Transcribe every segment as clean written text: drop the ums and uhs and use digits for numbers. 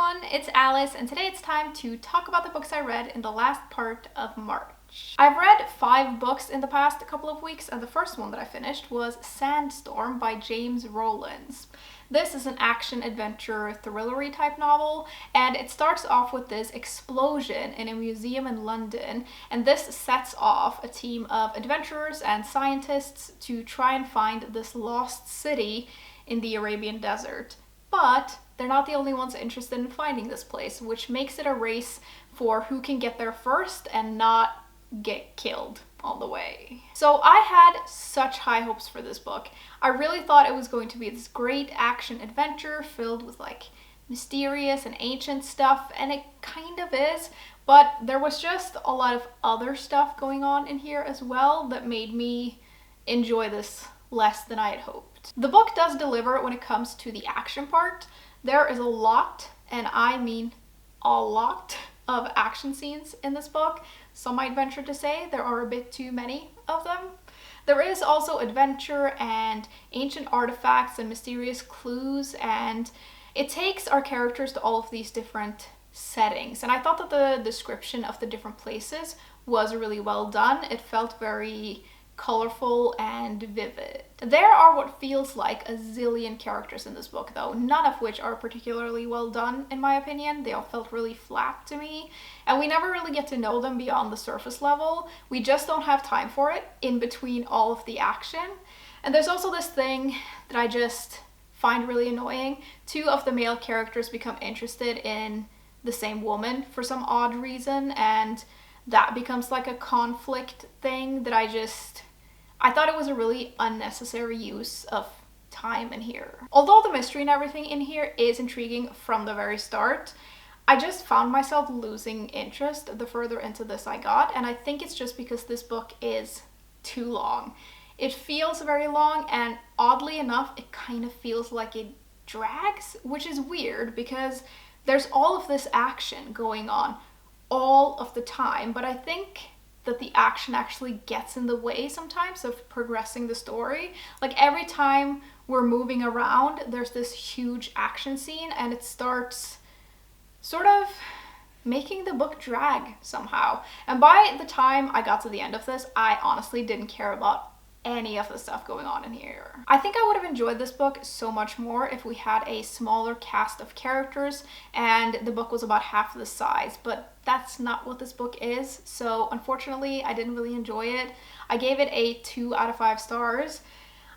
everyone, it's Alice, and today it's time to talk about the books I read in the last part of March. I've read 5 books in the past couple of weeks, and the first one that I finished was Sandstorm by James Rowlands. This is an action-adventure thrillery type novel, and it starts off with this explosion in a museum in London, and this sets off a team of adventurers and scientists to try and find this lost city in the Arabian desert. But they're not the only ones interested in finding this place, which makes it a race for who can get there first and not get killed on the way. So I had such high hopes for this book. I really thought it was going to be this great action adventure filled with like mysterious and ancient stuff, and it kind of is, but there was just a lot of other stuff going on in here as well that made me enjoy this less than I had hoped. The book does deliver when it comes to the action part. There is a lot, and I mean a lot, of action scenes in this book. Some might venture to say there are a bit too many of them. There is also adventure and ancient artifacts and mysterious clues, and it takes our characters to all of these different settings. And I thought that the description of the different places was really well done. It felt very colorful and vivid. There are what feels like a zillion characters in this book though, none of which are particularly well done in my opinion. They all felt really flat to me, and we never really get to know them beyond the surface level. We just don't have time for it in between all of the action. And there's also this thing that I just find really annoying. 2 of the male characters become interested in the same woman for some odd reason, and that becomes like a conflict thing that I thought it was a really unnecessary use of time in here. Although the mystery and everything in here is intriguing from the very start, I just found myself losing interest the further into this I got, and I think it's just because this book is too long. It feels very long, and oddly enough, it kind of feels like it drags, which is weird because there's all of this action going on all of the time, but I think that the action actually gets in the way sometimes of progressing the story. Like every time we're moving around, there's this huge action scene, and it starts sort of making the book drag somehow. And by the time I got to the end of this, I honestly didn't care about any of the stuff going on in here. I think I would have enjoyed this book so much more if we had a smaller cast of characters and the book was about half the size, but that's not what this book is, so unfortunately I didn't really enjoy it. I gave it a 2 out of 5 stars.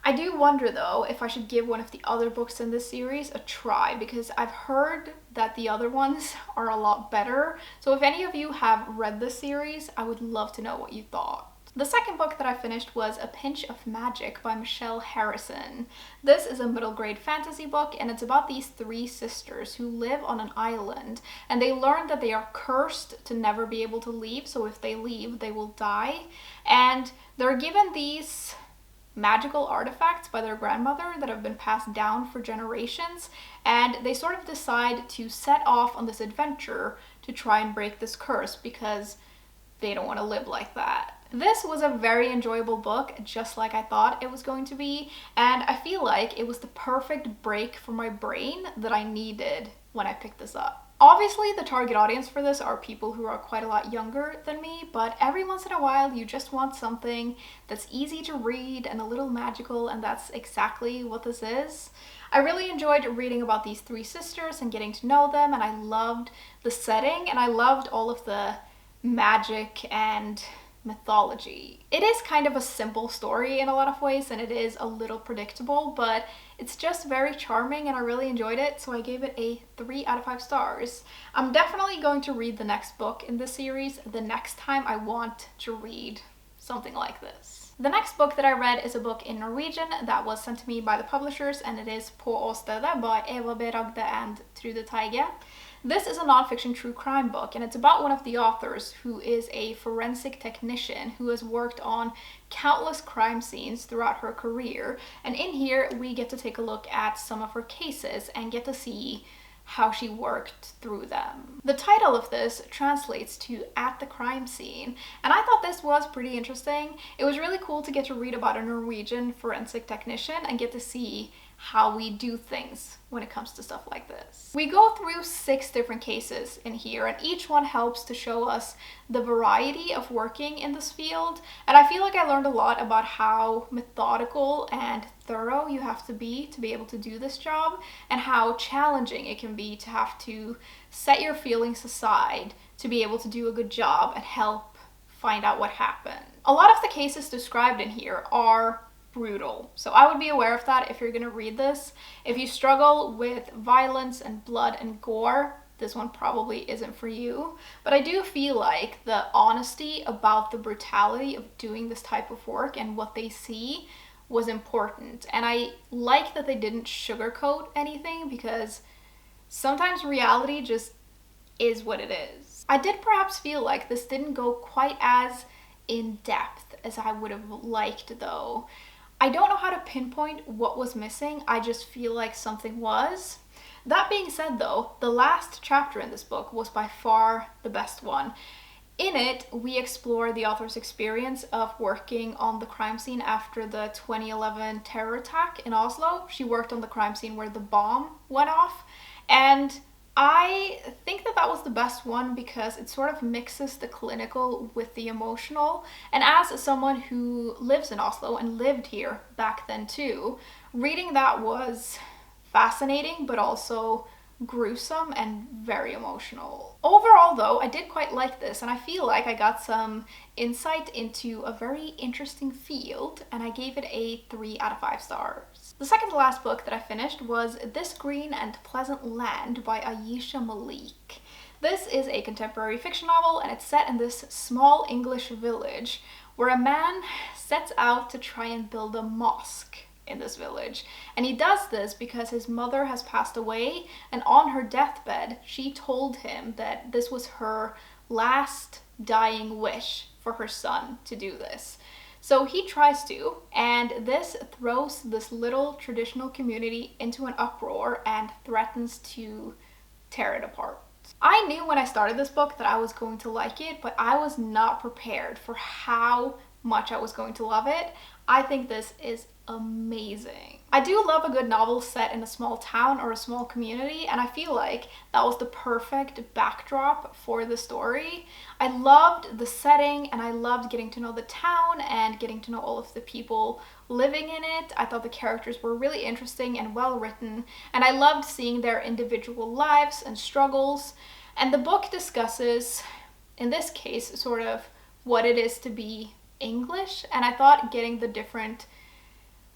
I do wonder though if I should give one of the other books in this series a try, because I've heard that the other ones are a lot better. So if any of you have read this series, I would love to know what you thought. The second book that I finished was A Pinch of Magic by Michelle Harrison. This is a middle grade fantasy book, and it's about these 3 sisters who live on an island, and they learn that they are cursed to never be able to leave, so if they leave they will die. And they're given these magical artifacts by their grandmother that have been passed down for generations, and they sort of decide to set off on this adventure to try and break this curse because they don't want to live like that. This was a very enjoyable book, just like I thought it was going to be, and I feel like it was the perfect break for my brain that I needed when I picked this up. Obviously, the target audience for this are people who are quite a lot younger than me, but every once in a while you just want something that's easy to read and a little magical, and that's exactly what this is. I really enjoyed reading about these 3 sisters and getting to know them, and I loved the setting, and I loved all of the magic and mythology. It is kind of a simple story in a lot of ways, and it is a little predictable, but it's just very charming and I really enjoyed it, so I gave it a 3 out of 5 stars. I'm definitely going to read the next book in this series the next time I want to read something like this. The next book that I read is a book in Norwegian that was sent to me by the publishers, and it is På Austerla by Eva B. Ragde and Trude Teige. This is a nonfiction true crime book, and it's about one of the authors who is a forensic technician who has worked on countless crime scenes throughout her career. And in here, we get to take a look at some of her cases and get to see how she worked through them. The title of this translates to At the Crime Scene, and I thought this was pretty interesting. It was really cool to get to read about a Norwegian forensic technician and get to see how we do things when it comes to stuff like this. We go through 6 different cases in here, and each one helps to show us the variety of working in this field. And I feel like I learned a lot about how methodical and thorough you have to be able to do this job, and how challenging it can be to have to set your feelings aside to be able to do a good job and help find out what happened. A lot of the cases described in here are brutal, so I would be aware of that if you're gonna read this. If you struggle with violence and blood and gore, this one probably isn't for you. But I do feel like the honesty about the brutality of doing this type of work and what they see was important. And I like that they didn't sugarcoat anything, because sometimes reality just is what it is. I did perhaps feel like this didn't go quite as in depth as I would have liked though. I don't know how to pinpoint what was missing, I just feel like something was. That being said though, the last chapter in this book was by far the best one. In it, we explore the author's experience of working on the crime scene after the 2011 terror attack in Oslo. She worked on the crime scene where the bomb went off, and I think that was the best one because it sort of mixes the clinical with the emotional. And as someone who lives in Oslo and lived here back then too, reading that was fascinating but also gruesome and very emotional. Overall though, I did quite like this, and I feel like I got some insight into a very interesting field, and I gave it a 3 out of 5 stars. The second to last book that I finished was This Green and Pleasant Land by Ayesha Malik. This is a contemporary fiction novel, and it's set in this small English village where a man sets out to try and build a mosque in this village. And he does this because his mother has passed away, and on her deathbed she told him that this was her last dying wish for her son to do this. So he tries to, and this throws this little traditional community into an uproar and threatens to tear it apart. I knew when I started this book that I was going to like it, but I was not prepared for how much I was going to love it. I think this is amazing. I do love a good novel set in a small town or a small community, and I feel like that was the perfect backdrop for the story. I loved the setting, and I loved getting to know the town and getting to know all of the people living in it. I thought the characters were really interesting and well written, and I loved seeing their individual lives and struggles. And the book discusses, in this case, sort of what it is to be English, and I thought getting the different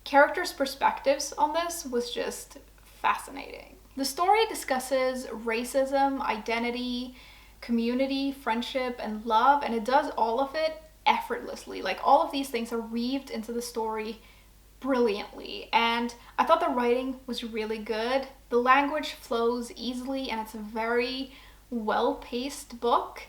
characters' perspectives on this was just fascinating. The story discusses racism, identity, community, friendship, and love, and it does all of it effortlessly. Like, all of these things are weaved into the story brilliantly, and I thought the writing was really good. The language flows easily, and it's a very well-paced book.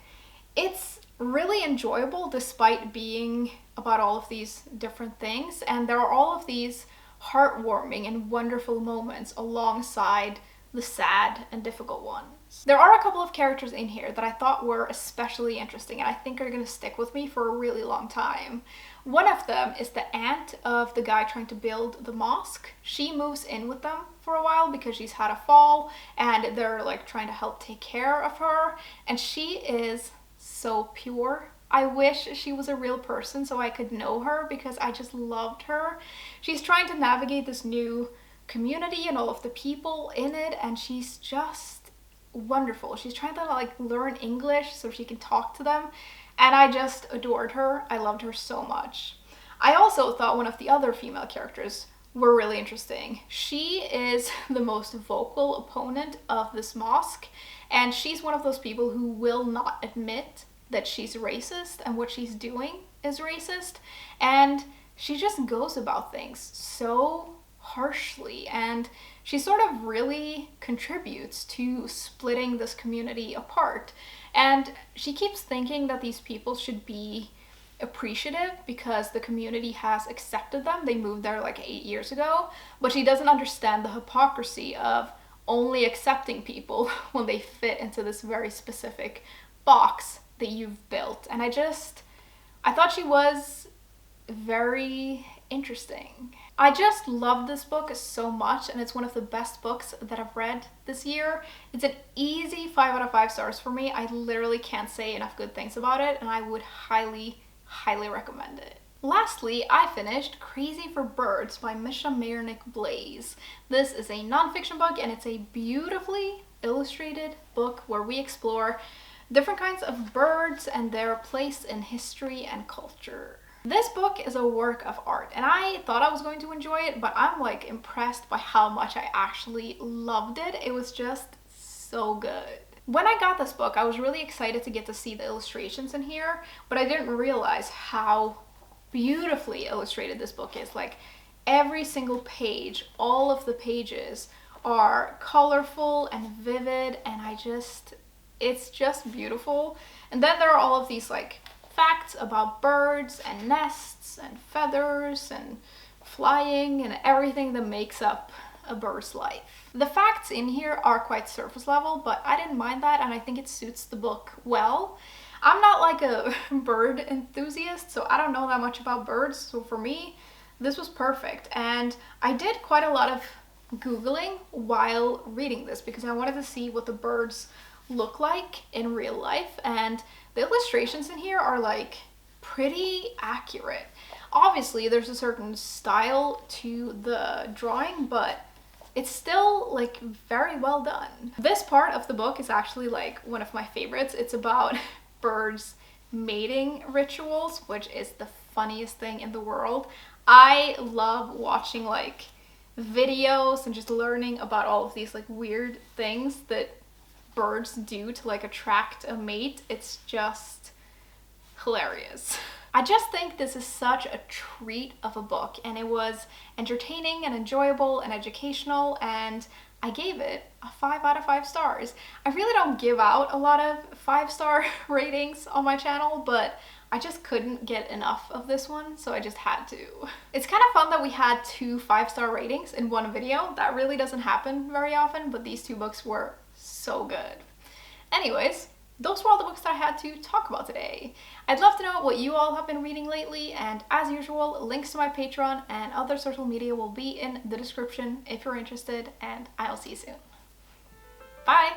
It's really enjoyable despite being about all of these different things, and there are all of these heartwarming and wonderful moments alongside the sad and difficult ones. There are a couple of characters in here that I thought were especially interesting, and I think are going to stick with me for a really long time. One of them is the aunt of the guy trying to build the mosque. She moves in with them for a while because she's had a fall, and they're like trying to help take care of her, and she is so pure. I wish she was a real person so I could know her, because I just loved her. She's trying to navigate this new community and all of the people in it, and she's just wonderful. She's trying to like learn English so she can talk to them, and I just adored her. I loved her so much. I also thought one of the other female characters were really interesting. She is the most vocal opponent of this mosque, and she's one of those people who will not admit that she's racist and what she's doing is racist, and she just goes about things so harshly, and she sort of really contributes to splitting this community apart. And she keeps thinking that these people should be appreciative because the community has accepted them. They moved there like 8 years ago, but she doesn't understand the hypocrisy of only accepting people when they fit into this very specific box that you've built. And I thought she was very interesting. I just love this book so much, and it's one of the best books that I've read this year. It's an easy 5 out of 5 stars for me. I literally can't say enough good things about it, and I would highly, highly recommend it. Lastly, I finished Crazy for Birds by Misha Mayernick Blaze. This is a nonfiction book, and it's a beautifully illustrated book where we explore different kinds of birds and their place in history and culture. This book is a work of art, and I thought I was going to enjoy it, but I'm like impressed by how much I actually loved it. It was just so good. When I got this book, I was really excited to get to see the illustrations in here, but I didn't realize how beautifully illustrated this book is. Like every single page, all of the pages are colorful and vivid, and it's just beautiful. And then there are all of these like facts about birds and nests and feathers and flying and everything that makes up a bird's life. The facts in here are quite surface level, but I didn't mind that, and I think it suits the book well. I'm not like a bird enthusiast, so I don't know that much about birds, so for me, this was perfect. And I did quite a lot of Googling while reading this because I wanted to see what the birds look like in real life, and the illustrations in here are like pretty accurate. Obviously, there's a certain style to the drawing, but it's still like very well done. This part of the book is actually like one of my favorites. It's about birds' mating rituals, which is the funniest thing in the world. I love watching like videos and just learning about all of these like weird things that birds do to like attract a mate. It's just hilarious. I just think this is such a treat of a book, and it was entertaining and enjoyable and educational, and I gave it a 5 out of 5 stars. I really don't give out a lot of 5-star ratings on my channel, but I just couldn't get enough of this one, so I just had to. It's kind of fun that we had 2 5-star ratings in one video. That really doesn't happen very often, but these 2 books were so good. Anyways, those were all the books that I had to talk about today. I'd love to know what you all have been reading lately, and as usual, links to my Patreon and other social media will be in the description if you're interested, and I'll see you soon. Bye!